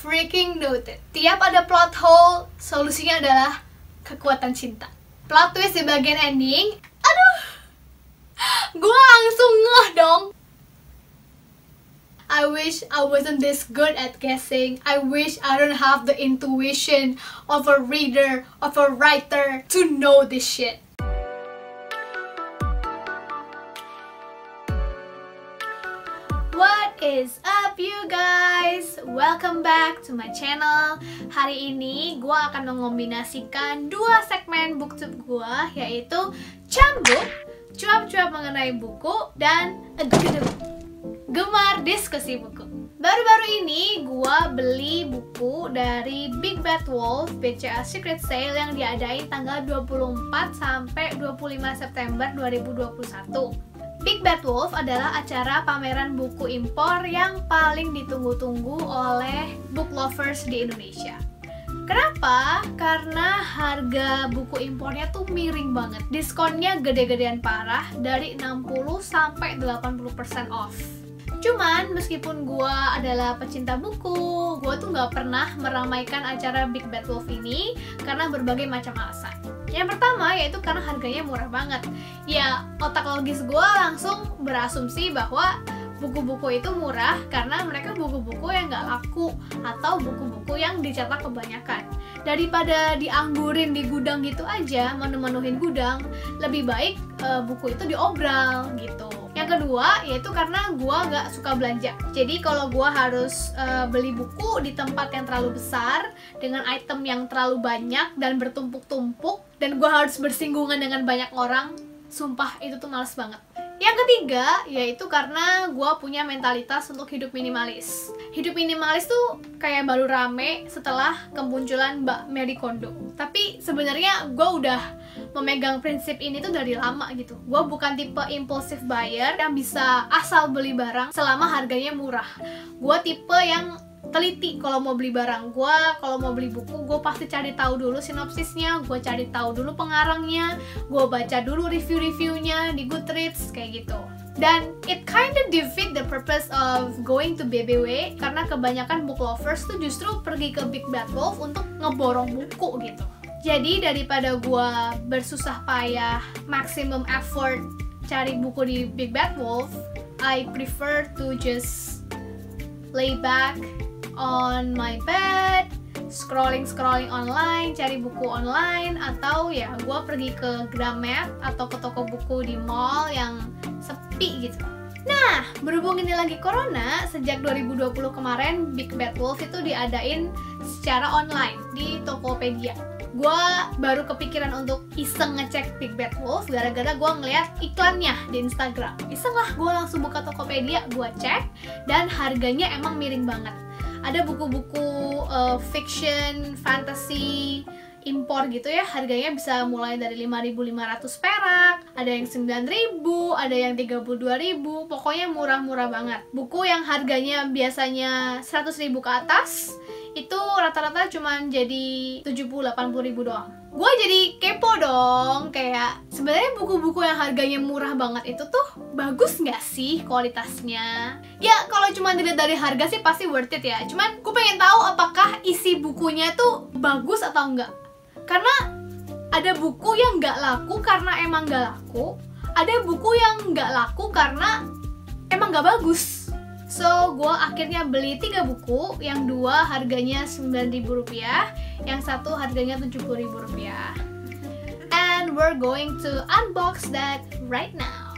freaking noted. Tiap ada plot hole, solusinya adalah kekuatan cinta. Plot twist di bagian ending, aduh, gue langsung ngeh dong. I wish I wasn't this good at guessing. I wish I don't have the intuition of a reader, of a writer to know this shit. What is up you guys? Welcome back to my channel. Hari ini gue akan mengombinasikan dua segmen booktube gue, yaitu Cambuk, cuap-cuap mengenai buku, dan Gemar diskusi buku. Baru-baru ini gue beli buku dari Big Bad Wolf BCA Secret Sale yang diadain tanggal 24 sampai 25 September 2021. Big Bad Wolf adalah acara pameran buku impor yang paling ditunggu-tunggu oleh book lovers di Indonesia. Kenapa? Karena harga buku impornya tuh miring banget. Diskonnya gede-gedean parah, dari 60 sampai 80% off. Cuman meskipun gue adalah pecinta buku, gue tuh gak pernah meramaikan acara Big Bad Wolf ini karena berbagai macam alasan. Yang pertama yaitu karena harganya murah banget. Ya, otak logis gue langsung berasumsi bahwa buku-buku itu murah karena mereka buku-buku yang gak laku atau buku-buku yang dicetak kebanyakan. Daripada dianggurin di gudang gitu aja, menu-menuhin gudang, lebih baik buku itu diobral gitu. Yang kedua, yaitu karena gue gak suka belanja. Jadi kalau gue harus beli buku di tempat yang terlalu besar, dengan item yang terlalu banyak dan bertumpuk-tumpuk, dan gue harus bersinggungan dengan banyak orang, sumpah itu tuh males banget. Yang ketiga, yaitu karena gue punya mentalitas untuk hidup minimalis. Hidup minimalis tuh kayak baru rame setelah kemunculan Mbak Marie Kondo. Tapi sebenarnya gue udah memegang prinsip ini tuh dari lama gitu. Gue bukan tipe impulsive buyer yang bisa asal beli barang selama harganya murah. Gue tipe yang teliti kalau mau beli barang. Gue kalau mau beli buku, gue pasti cari tahu dulu sinopsisnya, gue cari tahu dulu pengarangnya, gue baca dulu review-reviewnya di Goodreads kayak gitu. Dan it kinda defeat the purpose of going to BBW karena kebanyakan book lovers tuh justru pergi ke Big Bad Wolf untuk ngeborong buku gitu. Jadi daripada gue bersusah payah maximum effort cari buku di Big Bad Wolf, I prefer to just lay back on my bed, scrolling online, cari buku online, atau ya gue pergi ke Gramet atau ke toko buku di mall yang sepi gitu. Nah, berhubung ini lagi corona, sejak 2020 kemarin Big Bad Wolf itu diadain secara online di Tokopedia. Gue baru kepikiran untuk iseng ngecek Big Bad Wolf gara-gara gue ngeliat iklannya di Instagram. Iseng lah, gue langsung buka Tokopedia, gue cek, dan harganya emang miring banget. Ada buku-buku fiction, fantasy, impor gitu ya, harganya bisa mulai dari 5.500 perak, ada yang 9.000, ada yang 32.000, pokoknya murah-murah banget. Buku yang harganya biasanya 100.000 ke atas, itu rata-rata cuma jadi 70-80 ribu doang. Gue jadi kepo dong, kayak sebenarnya buku-buku yang harganya murah banget itu tuh bagus nggak sih kualitasnya? Ya kalau cuma dilihat dari harga sih pasti worth it ya. Cuman gue pengen tahu apakah isi bukunya tuh bagus atau enggak. Karena ada buku yang nggak laku karena emang nggak laku, ada buku yang nggak laku karena emang nggak bagus. So, gue akhirnya beli 3 buku, yang 2 harganya Rp9.000, yang 1 harganya Rp70.000. And we're going to unbox that right now.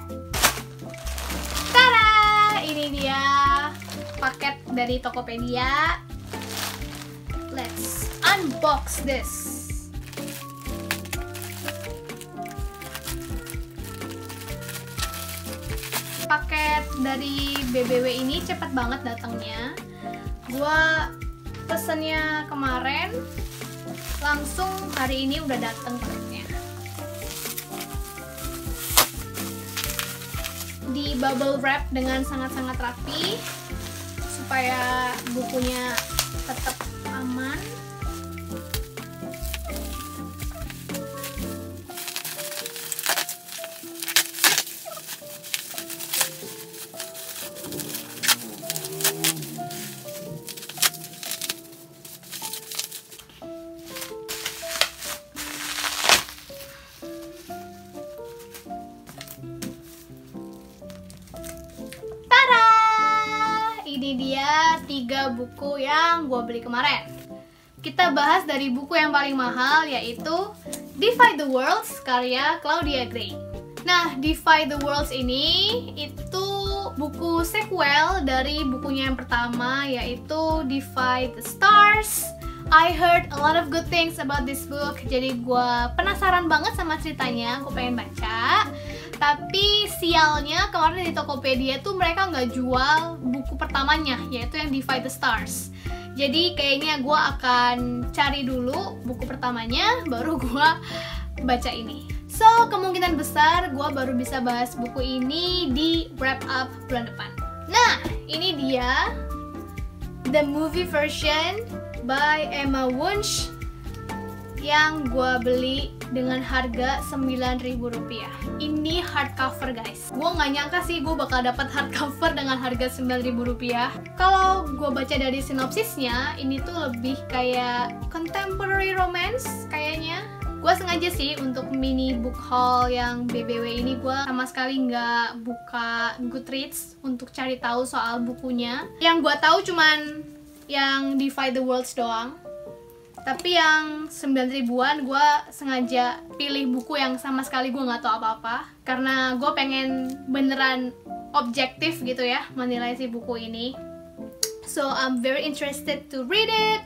Tada! Ini dia paket dari Tokopedia. Let's unbox this. Paket dari BBW ini cepet banget datangnya. Gua pesennya kemarin, langsung hari ini udah datang paketnya. Di bubble wrap dengan sangat-sangat rapi supaya bukunya tetap aman. 3 buku yang gue beli kemarin. Kita bahas dari buku yang paling mahal, yaitu Defy the Worlds karya Claudia Gray. Nah, Defy the Worlds ini itu buku sequel dari bukunya yang pertama, yaitu Defy the Stars. I heard a lot of good things about this book, jadi gue penasaran banget sama ceritanya, gue pengen baca. Tapi sialnya kemarin di Tokopedia tuh mereka nggak jual buku pertamanya, yaitu yang Defy the Stars. Jadi kayaknya gue akan cari dulu buku pertamanya, baru gue baca ini. So, kemungkinan besar gue baru bisa bahas buku ini di wrap up bulan depan. Nah, ini dia the movie version by Emma Wunsch yang gue beli dengan harga Rp9.000. Ini hardcover guys. Gue nggak nyangka sih gue bakal dapat hardcover dengan harga Rp9.000. Kalau gue baca dari sinopsisnya, ini tuh lebih kayak contemporary romance kayaknya. Gue sengaja sih untuk mini book haul yang BBW ini gue sama sekali nggak buka Goodreads untuk cari tahu soal bukunya. Yang gue tahu cuman yang Defy the Worlds doang. Tapi yang 9.000-an gue sengaja pilih buku yang sama sekali gue nggak tahu apa-apa, karena gue pengen beneran objektif gitu ya menilai si buku ini. So I'm very interested to read it.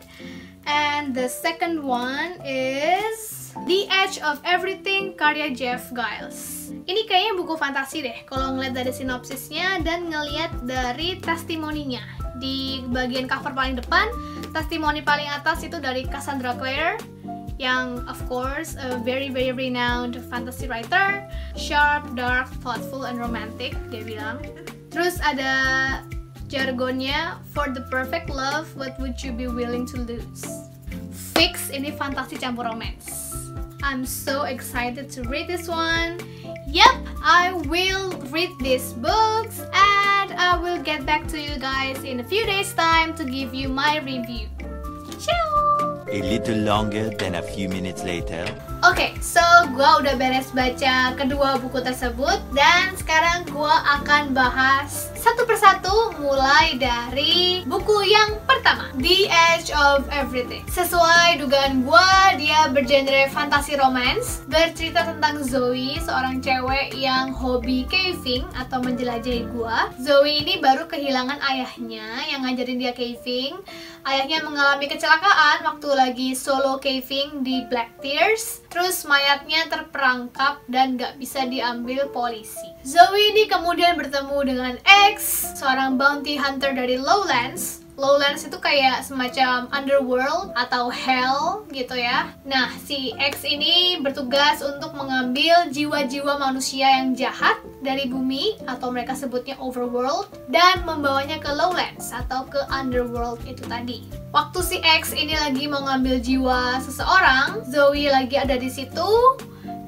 And the second one is The Edge of Everything karya Jeff Giles. Ini kayaknya buku fantasi deh kalau ngeliat dari sinopsisnya dan ngeliat dari testimoninya. Di bagian cover paling depan, testimoni paling atas itu dari Cassandra Clare, yang of course a very renowned fantasy writer, sharp, dark, thoughtful, and romantic, dia bilang. Terus ada jargonnya, for the perfect love, what would you be willing to lose? Fix ini fantasi campur romance. I'm so excited to read this one. Yep, I will read these books and I will get back to you guys in a few days time to give you my review. Ciao! A little longer than a few minutes later. Oke, so gue udah beres baca kedua buku tersebut dan sekarang gue akan bahas satu persatu mulai dari buku yang pertama, The Edge of Everything. Sesuai dugaan gue, dia bergenre fantasi romance, bercerita tentang Zoe, seorang cewek yang hobi caving atau menjelajahi gua. Zoe ini baru kehilangan ayahnya yang ngajarin dia caving. Ayahnya mengalami kecelakaan waktu lagi solo caving di Black Tears. Terus mayatnya terperangkap dan gak bisa diambil polisi. Zoe ini kemudian bertemu dengan X, seorang bounty hunter dari Lowlands. Lowlands itu kayak semacam underworld atau hell gitu ya. Nah, si X ini bertugas untuk mengambil jiwa-jiwa manusia yang jahat dari bumi atau mereka sebutnya overworld dan membawanya ke Lowlands atau ke underworld itu tadi. Waktu si X ini lagi mau ngambil jiwa seseorang, Zoe lagi ada di situ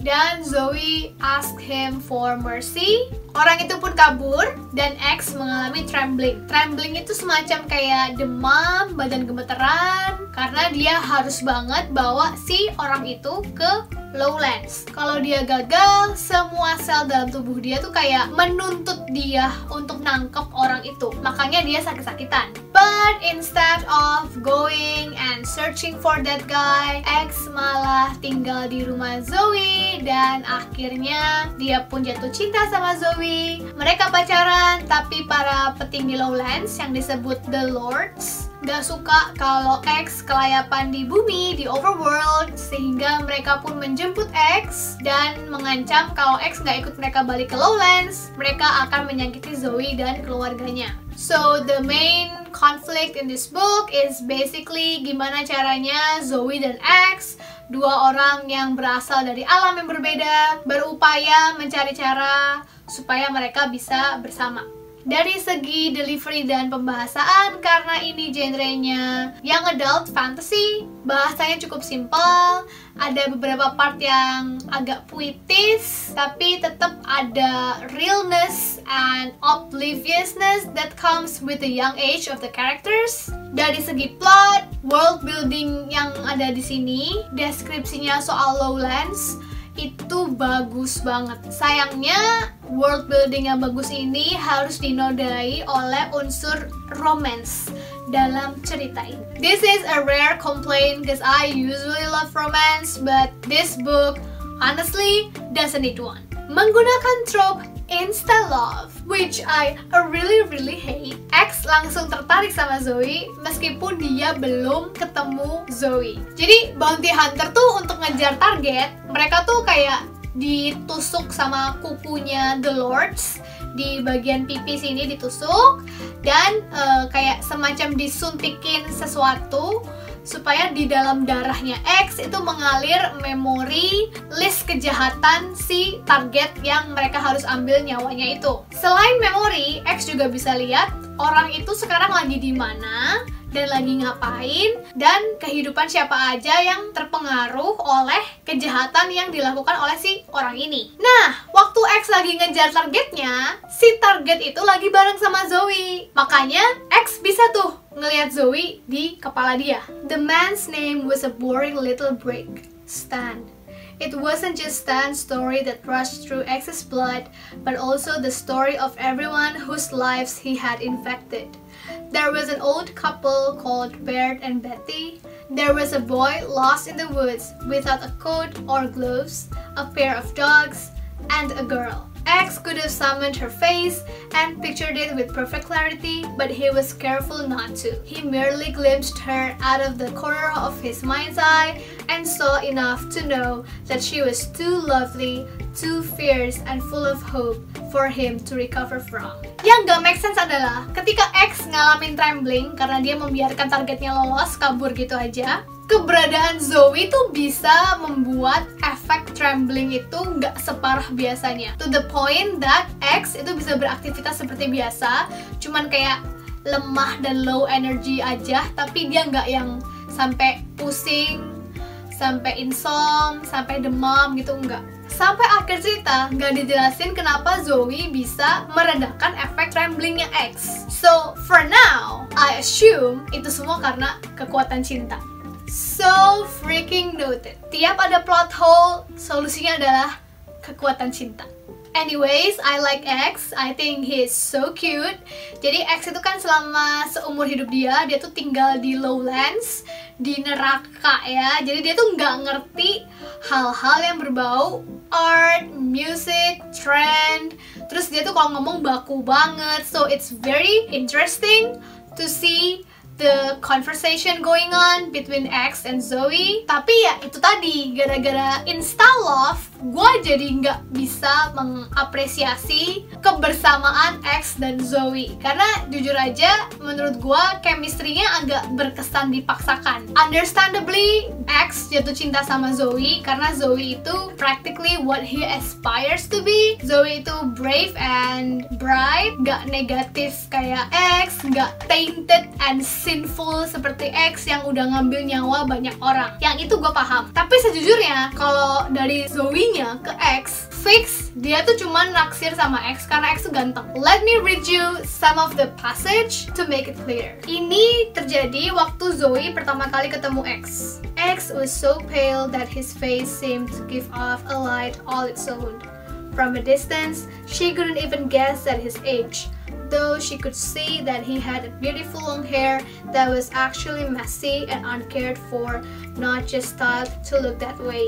dan Zoe ask him for mercy. Orang itu pun kabur dan X mengalami trembling. Trembling itu semacam kayak demam, badan gemeteran karena dia harus banget bawa si orang itu ke Lowlands. Kalau dia gagal, semua sel dalam tubuh dia tuh kayak menuntut dia untuk nangkep orang itu. Makanya dia sakit-sakitan. But instead of going and searching for that guy, X malah tinggal di rumah Zoe dan akhirnya dia pun jatuh cinta sama Zoe. Mereka pacaran, tapi para petinggi Lowlands yang disebut The Lords gak suka kalau X kelayapan di bumi, di overworld, sehingga mereka pun menjemput X dan mengancam kalau X gak ikut mereka balik ke Lowlands, mereka akan menyakiti Zoe dan keluarganya. So the main conflict in this book is basically gimana caranya Zoe dan X, dua orang yang berasal dari alam yang berbeda, berupaya mencari cara supaya mereka bisa bersama. Dari segi delivery dan pembahasaan, karena ini genrenya young adult fantasy, bahasanya cukup simple. Ada beberapa part yang agak puitis, tapi tetap ada realness and obliviousness that comes with the young age of the characters. Dari segi plot, world building yang ada di sini, deskripsinya soal Lowlands itu bagus banget. Sayangnya world building yang bagus ini harus dinodai oleh unsur romance. dalam cerita ini. This is a rare complaint because I usually love romance, but this book honestly doesn't need one. Menggunakan trope insta love, which I really hate. X langsung tertarik sama Zoe meskipun dia belum ketemu Zoe. Jadi bounty hunter tuh untuk ngejar target, mereka tuh kayak ditusuk sama kukunya The Lords di bagian pipi sini ditusuk dan kayak semacam disuntikin sesuatu supaya di dalam darahnya X itu mengalir memori list kejahatan si target yang mereka harus ambil nyawanya itu. Selain memori, X juga bisa lihat orang itu sekarang lagi di mana dan lagi ngapain dan kehidupan siapa aja yang terpengaruh oleh kejahatan yang dilakukan oleh si orang ini. Nah, waktu X lagi ngejar targetnya, si target itu lagi bareng sama Zoe. Makanya X bisa tuh ngelihat Zoe di kepala dia. The man's name was a boring little brick, Stan. It wasn't just Stan's story that rushed through X's blood, but also the story of everyone whose lives he had infected. There was an old couple called Bert and Betty. There was a boy lost in the woods without a coat or gloves, a pair of dogs, and a girl. X could have summoned her face and pictured it with perfect clarity, but he was careful not to. He merely glimpsed her out of the corner of his mind's eye and saw enough to know that she was too lovely, too fierce, and full of hope for him to recover from. Yang gak make sense adalah ketika X ngalamin trembling karena dia membiarkan targetnya lolos kabur gitu aja, keberadaan Zoe tuh bisa membuat efek trembling itu nggak separah biasanya. To the point that X itu bisa beraktivitas seperti biasa, cuman kayak lemah dan low energy aja, tapi dia nggak yang sampai pusing, sampai insomnia, sampai demam gitu, nggak. Sampai akhir cerita nggak dijelasin kenapa Zoe bisa meredakan efek tremblingnya X. So for now, I assume itu semua karena kekuatan cinta. So freaking noted. Tiap ada plot hole, solusinya adalah kekuatan cinta. Anyways, I like X. I think he is so cute. Jadi X itu kan selama seumur hidup dia tuh tinggal di lowlands, di neraka ya. Jadi dia tuh nggak ngerti hal-hal yang berbau art, music, trend. Terus dia tuh kalau ngomong baku banget. So it's very interesting to see the conversation going on between X and Zoe. Tapi ya itu tadi, gara-gara insta love, gue jadi nggak bisa mengapresiasi kebersamaan X dan Zoe. Karena jujur aja, menurut gue chemistry-nya agak berkesan dipaksakan. Understandably, X jatuh cinta sama Zoe karena Zoe itu practically what he aspires to be. Zoe itu brave and bright, nggak negatif kayak X, nggak tainted and sinful seperti X yang udah ngambil nyawa banyak orang. Yang itu gue paham. Tapi sejujurnya kalau dari Zoe-nya ke X, fix dia tuh cuman naksir sama X karena X tuh ganteng. Let me read you some of the passage to make it clear. Ini terjadi waktu Zoe pertama kali ketemu X. X was so pale that his face seemed to give off a light all its own. From a distance, she couldn't even guess at his age, though she could see that he had beautiful long hair that was actually messy and uncared for, not just thought to look that way.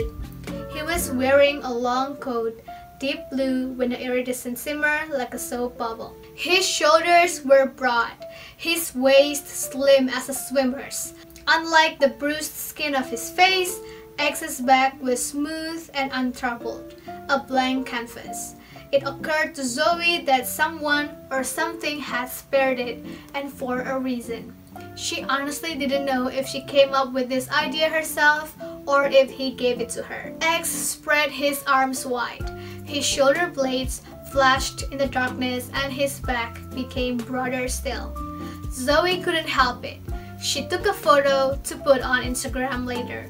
He was wearing a long coat, deep blue with an iridescent shimmer like a soap bubble. His shoulders were broad, his waist slim as a swimmer's. Unlike the bruised skin of his face, X's back was smooth and untroubled, a blank canvas. It occurred to Zoe that someone or something had spared it, and for a reason. She honestly didn't know if she came up with this idea herself or if he gave it to her. X spread his arms wide. His shoulder blades flashed in the darkness and his back became broader still. Zoe couldn't help it. She took a photo to put on Instagram later.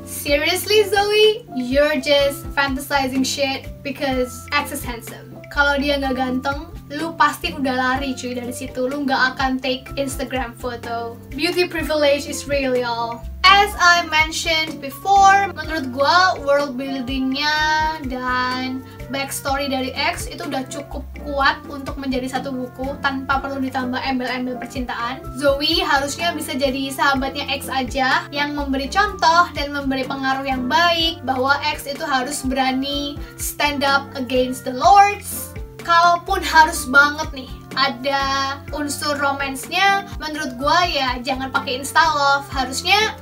Seriously, Zoe? You're just fantasizing shit because X is handsome. Kalau dia nggak ganteng, lu pasti udah lari cuy dari situ. Lu nggak akan take Instagram photo. Beauty privilege is real, y'all. As I mentioned before, menurut gua world buildingnya dan backstory dari X itu udah cukup kuat untuk menjadi satu buku tanpa perlu ditambah embel-embel percintaan. Zoe harusnya bisa jadi sahabatnya X aja yang memberi contoh dan memberi pengaruh yang baik bahwa X itu harus berani stand up against the lords. Kalaupun harus banget nih ada unsur romansnya, menurut gue ya jangan pakai insta love. Harusnya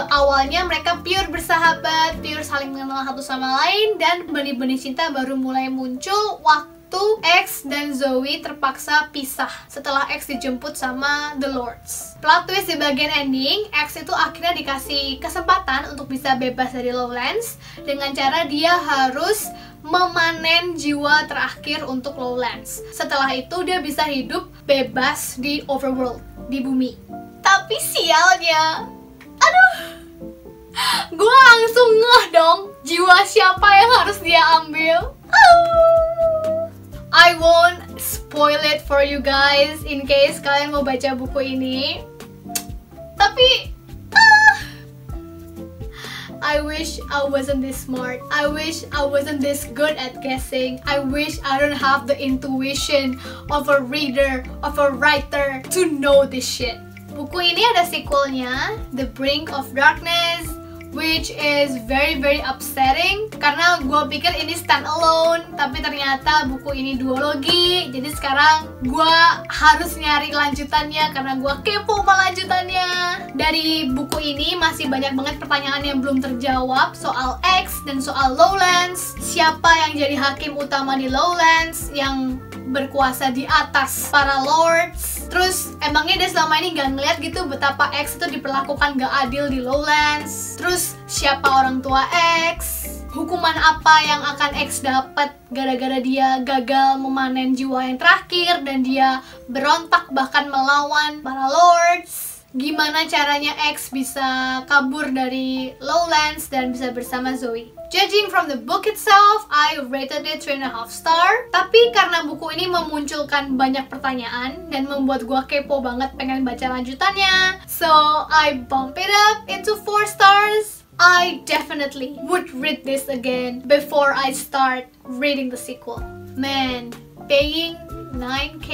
awalnya mereka pure bersahabat, pure saling mengenal satu sama lain, dan benih-benih cinta baru mulai muncul waktu X dan Zoe terpaksa pisah setelah X dijemput sama The Lords. Plot twist di bagian ending, X itu akhirnya dikasih kesempatan untuk bisa bebas dari Lowlands dengan cara dia harus memanen jiwa terakhir untuk Lowlands. Setelah itu dia bisa hidup bebas di Overworld, di bumi. Tapi sialnya, aduh, gue langsung ngeh dong jiwa siapa yang harus dia ambil. I won't spoil it for you guys in case kalian mau baca buku ini. Tapi I wish I wasn't this smart. I wish I wasn't this good at guessing. I wish I don't have the intuition of a reader, of a writer to know this shit. Buku ini ada sequelnya, The Brink of Darkness, which is very upsetting karena gue pikir ini standalone, tapi ternyata buku ini duologi. Jadi sekarang gue harus nyari lanjutannya karena gue kepo sama lanjutannya. Dari buku ini masih banyak banget pertanyaan yang belum terjawab soal X dan soal Lowlands. Siapa yang jadi hakim utama di Lowlands yang berkuasa di atas para lords? Terus emangnya dia selama ini gak ngeliat gitu betapa X itu diperlakukan gak adil di Lowlands? Terus siapa orang tua X? Hukuman apa yang akan X dapat gara-gara dia gagal memanen jiwa yang terakhir dan dia berontak bahkan melawan para lords? Gimana caranya X bisa kabur dari Lowlands dan bisa bersama Zoe? Judging from the book itself, I rated it 3.5 star. Tapi karena buku ini memunculkan banyak pertanyaan dan membuat gua kepo banget pengen baca lanjutannya, so I bump it up into 4 stars. I definitely would read this again before I start reading the sequel. Man, paying 9K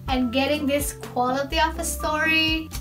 and getting this quality of a story,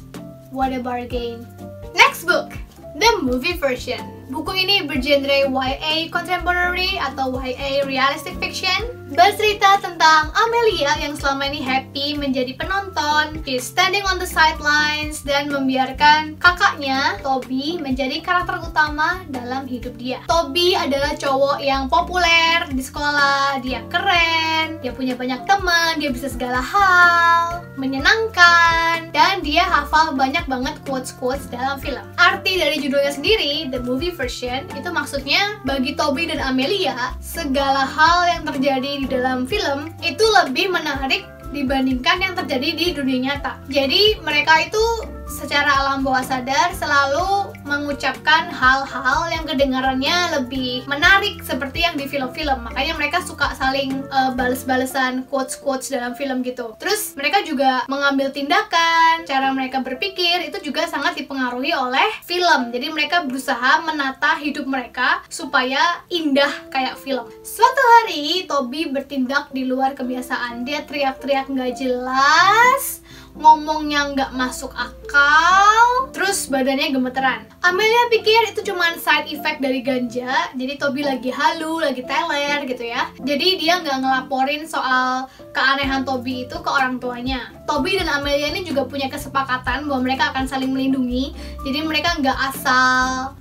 what a bargain. Next book, the movie version. Buku ini bergenre YA contemporary atau YA realistic fiction, bercerita tentang Amelia yang selama ini happy menjadi penonton. She's standing on the sidelines dan membiarkan kakaknya, Toby, menjadi karakter utama dalam hidup dia. Toby adalah cowok yang populer di sekolah, dia keren, dia punya banyak teman, dia bisa segala hal, menyenangkan, dan dia hafal banyak banget quotes-quotes dalam film. Arti dari judulnya sendiri, the movie version, itu maksudnya bagi Toby dan Amelia, segala hal yang terjadi di dalam film itu lebih menarik dibandingkan yang terjadi di dunia nyata. Jadi mereka itu secara alam bawah sadar selalu mengucapkan hal-hal yang kedengarannya lebih menarik seperti yang di film-film. Makanya mereka suka saling bales-balesan quotes-quotes dalam film gitu. Terus mereka juga mengambil tindakan, cara mereka berpikir itu juga sangat dipengaruhi oleh film. Jadi mereka berusaha menata hidup mereka supaya indah kayak film. Suatu hari Toby bertindak di luar kebiasaan. Dia teriak-teriak nggak jelas, ngomongnya nggak masuk akal, terus badannya gemeteran. Amelia pikir itu cuma side effect dari ganja, jadi Toby lagi halu, lagi teler gitu ya. Jadi dia nggak ngelaporin soal keanehan Toby itu ke orang tuanya. Toby dan Amelia ini juga punya kesepakatan bahwa mereka akan saling melindungi, jadi mereka nggak asal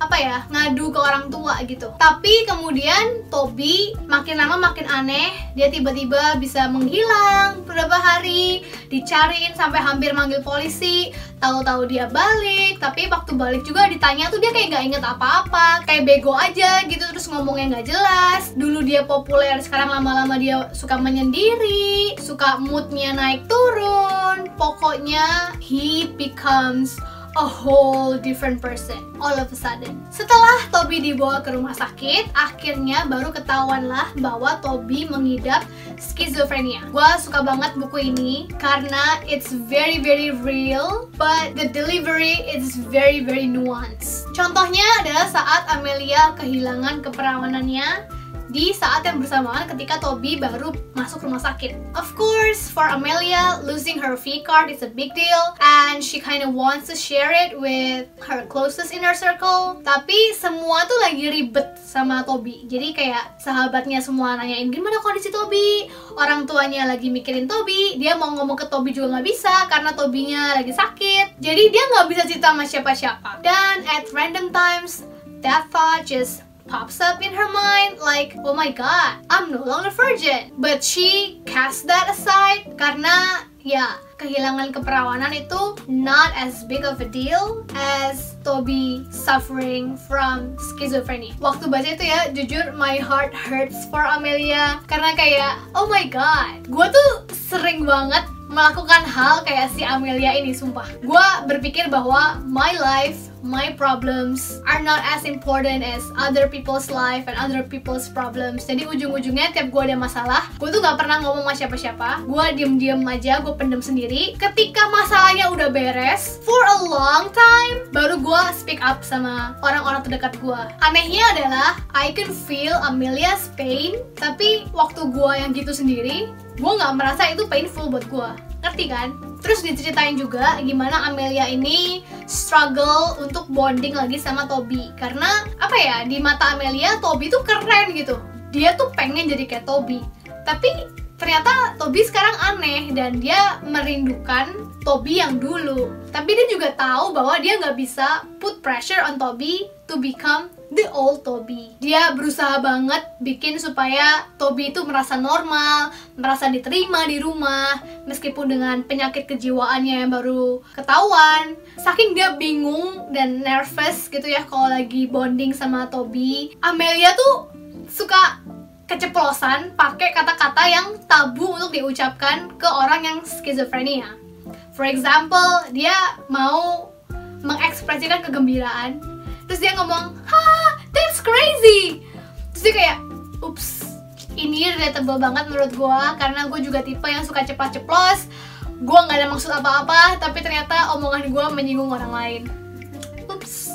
ngadu ke orang tua gitu. Tapi kemudian Toby makin lama makin aneh, dia tiba-tiba bisa menghilang beberapa hari, dicariin sampai hampir manggil polisi. Tahu-tahu dia balik, tapi waktu balik juga ditanya tuh dia kayak nggak inget apa-apa, kayak bego aja gitu, terus ngomongnya nggak jelas. Dulu dia populer, sekarang lama-lama dia suka menyendiri, suka moodnya naik turun. Pokoknya he becomes a whole different person all of a sudden. Setelah Toby dibawa ke rumah sakit, akhirnya baru ketahuan lah bahwa Toby mengidap skizofrenia. Gua suka banget buku ini karena it's very real, but the delivery is very nuanced. Contohnya adalah saat Amelia kehilangan keperawanannya, di saat yang bersamaan ketika Toby baru masuk rumah sakit. Of course, for Amelia, losing her V card is a big deal and she kind of wants to share it with her closest inner circle. Tapi semua tuh lagi ribet sama Toby. Jadi kayak sahabatnya semua nanyain gimana kondisi Toby, orang tuanya lagi mikirin Toby, dia mau ngomong ke Toby juga nggak bisa karena Tobynya lagi sakit. Jadi dia nggak bisa cerita sama siapa-siapa. Dan at random times, that thought just pops up in her mind like, oh my god, I'm no longer virgin. But she cast that aside karena ya, kehilangan keperawanan itu not as big of a deal as Toby suffering from schizophrenia. Waktu baca itu ya, jujur my heart hurts for Amelia karena kayak, oh my god, gue tuh sering banget melakukan hal kayak si Amelia ini, sumpah. Gue berpikir bahwa my life, my problems are not as important as other people's life and other people's problems. Jadi ujung-ujungnya tiap gue ada masalah, gue tuh gak pernah ngomong sama siapa-siapa. Gue diem-diem aja, gue pendem sendiri. Ketika masalahnya udah beres, for a long time, baru gue speak up sama orang-orang terdekat gue. Anehnya adalah, I can feel Amelia's pain, tapi waktu gue yang gitu sendiri, gue gak merasa itu painful buat gue. Ngerti kan? Terus diceritain juga gimana Amelia ini struggle untuk bonding lagi sama Toby. Karena, apa ya, di mata Amelia, Toby tuh keren gitu. Dia tuh pengen jadi kayak Toby. Tapi ternyata Toby sekarang aneh dan dia merindukan Toby yang dulu. Tapi dia juga tahu bahwa dia nggak bisa put pressure on Toby to become the old Toby. Dia berusaha banget bikin supaya Toby itu merasa normal, merasa diterima di rumah, meskipun dengan penyakit kejiwaannya yang baru ketahuan. Saking dia bingung dan nervous gitu ya kalau lagi bonding sama Toby, Amelia tuh suka keceplosan pakai kata-kata yang tabu untuk diucapkan ke orang yang skizofrenia. For example, dia mau mengekspresikan kegembiraan, terus dia ngomong, "Ha, that's crazy." Terus dia kayak, "Ups, ini relatable banget menurut gue, karena gue juga tipe yang suka ceplos-ceplos. Gue nggak ada maksud apa-apa, tapi ternyata omongan gue menyinggung orang lain. Ups."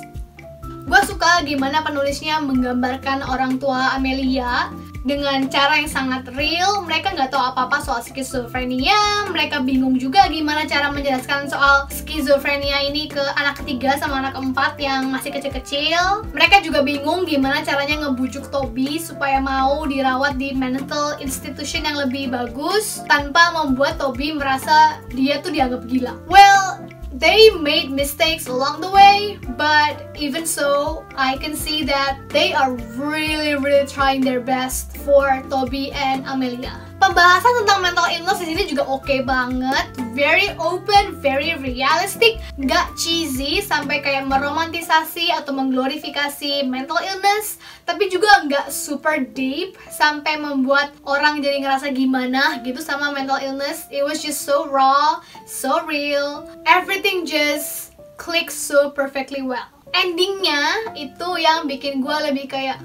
Gue suka gimana penulisnya menggambarkan orang tua Amelia dengan cara yang sangat real. Mereka nggak tahu apa-apa soal skizofrenia. Mereka bingung juga gimana cara menjelaskan soal skizofrenia ini ke anak ketiga sama anak keempat yang masih kecil-kecil. Mereka juga bingung gimana caranya ngebujuk Toby supaya mau dirawat di mental institution yang lebih bagus tanpa membuat Toby merasa dia tuh dianggap gila. Well, they made mistakes along the way, but even so, I can see that they are really trying their best for Toby and Amelia. Pembahasan tentang mental illness di sini juga oke banget, very open, very realistic, nggak cheesy sampai kayak meromantisasi atau mengglorifikasi mental illness, tapi juga nggak super deep sampai membuat orang jadi ngerasa gimana gitu sama mental illness. It was just so raw, so real, everything just clicks so perfectly well. Endingnya itu yang bikin gue lebih kayak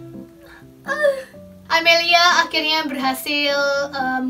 Amelia akhirnya berhasil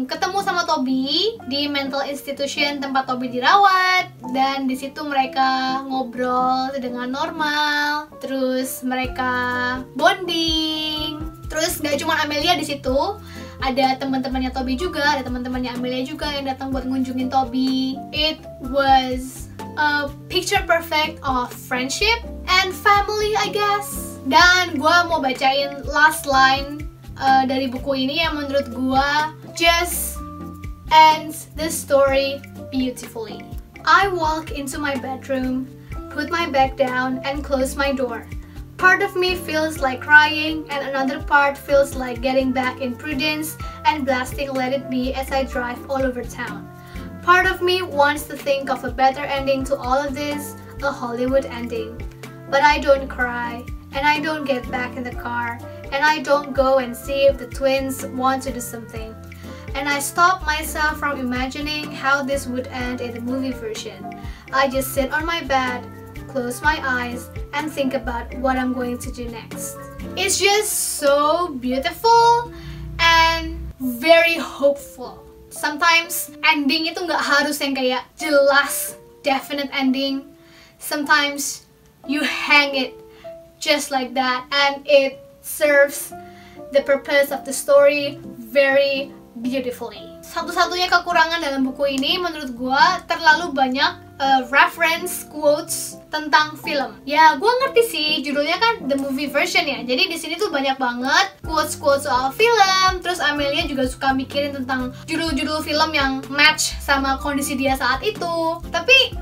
ketemu sama Toby di mental institution tempat Toby dirawat, dan di situ mereka ngobrol dengan normal, terus mereka bonding. Terus gak cuma Amelia di situ, ada teman-temannya Toby juga, ada teman-temannya Amelia juga yang datang buat ngunjungin Toby. It was a picture perfect of friendship and family, I guess. Dan gue mau bacain last line dari buku ini yang menurut gue just ends the story beautifully. I walk into my bedroom, put my bag down and close my door. Part of me feels like crying and another part feels like getting back in Prudence and blasting Let It Be as I drive all over town. Part of me wants to think of a better ending to all of this, a Hollywood ending. But I don't cry, and I don't get back in the car, and I don't go and see if the twins want to do something. And I stop myself from imagining how this would end in the movie version. I just sit on my bed, close my eyes, and think about what I'm going to do next. It's just so beautiful and very hopeful. Sometimes ending itu nggak harus yang kayak jelas, definite ending. Sometimes you hang it just like that and it serves the purpose of the story very beautifully. Satu-satunya kekurangan dalam buku ini menurut gua terlalu banyak reference quotes tentang film. Ya, gua ngerti sih judulnya kan the movie version ya. Jadi di sini tuh banyak banget quotes-quotes soal film. Terus Amelia juga suka mikirin tentang judul-judul film yang match sama kondisi dia saat itu. Tapi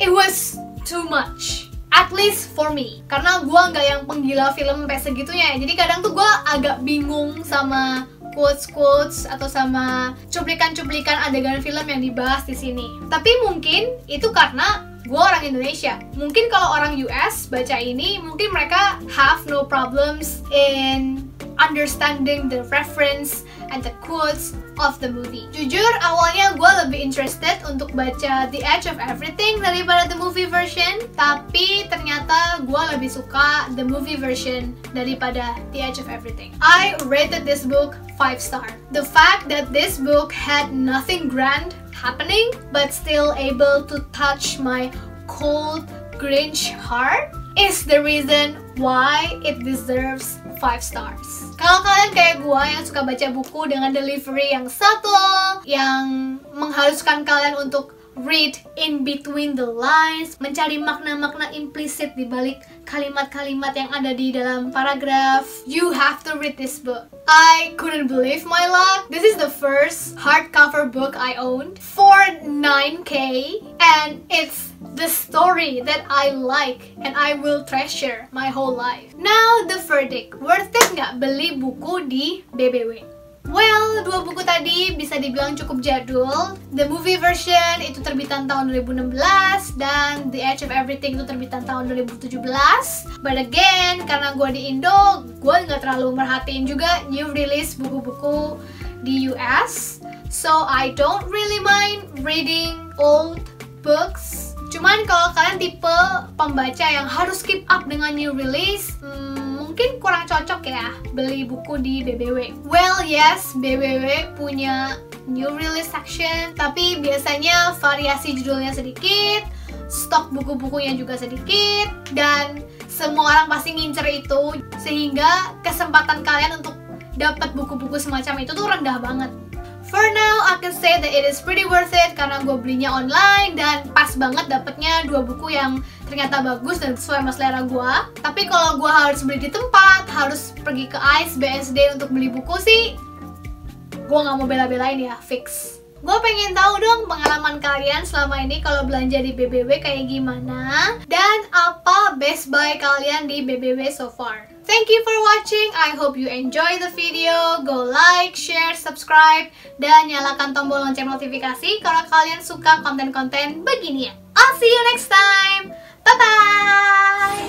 it was too much. At least for me, karena gue nggak yang penggila film sampai segitunya ya. Jadi kadang tuh gue agak bingung sama quotes-quotes atau sama cuplikan-cuplikan adegan film yang dibahas di sini. Tapi mungkin itu karena gue orang Indonesia. Mungkin kalau orang US baca ini, mungkin mereka have no problems in understanding the reference and the quotes of the movie. Jujur, awalnya gue lebih interested untuk baca The Edge of Everything daripada the movie version. Tapi ternyata gue lebih suka the movie version daripada The Edge of Everything. I rated this book 5 star. The fact that this book had nothing grand happening but still able to touch my cold Grinch heart is the reason why it deserves 5 stars. Kalau kalian kayak gue yang suka baca buku dengan delivery yang subtle, yang menghaluskan kalian untuk read in between the lines, mencari makna-makna implisit di balik kalimat-kalimat yang ada di dalam paragraf, you have to read this book. I couldn't believe my luck. This is the first hardcover book I owned for 9K, and it's the story that I like and I will treasure my whole life. Now the verdict, worth it nggak beli buku di BBW? Well, dua buku tadi bisa dibilang cukup jadul. The movie version itu terbitan tahun 2016 dan The Edge of Everything itu terbitan tahun 2017. But again, karena gue di Indo, gue nggak terlalu merhatiin juga new release buku-buku di US. So I don't really mind reading old books. Cuman kalau kalian tipe pembaca yang harus keep up dengan new release, mungkin kurang cocok ya beli buku di BBW. Well, yes, BBW punya new release section, tapi biasanya variasi judulnya sedikit, stok buku-bukunya juga sedikit, dan semua orang pasti ngincer itu, sehingga kesempatan kalian untuk dapat buku-buku semacam itu tuh rendah banget. For now, I can say that it is pretty worth it karena gue belinya online dan pas banget dapetnya dua buku yang ternyata bagus dan sesuai sama selera gue. Tapi kalau gue harus beli di tempat, harus pergi ke ICE, BSD untuk beli buku sih, gue nggak mau bela-belain ya, fix. Gue pengen tahu dong pengalaman kalian selama ini kalau belanja di BBW kayak gimana, dan apa best buy kalian di BBW so far. Thank you for watching. I hope you enjoy the video. Go like, share, subscribe, dan nyalakan tombol lonceng notifikasi kalau kalian suka konten-konten beginian. I'll see you next time. Bye-bye!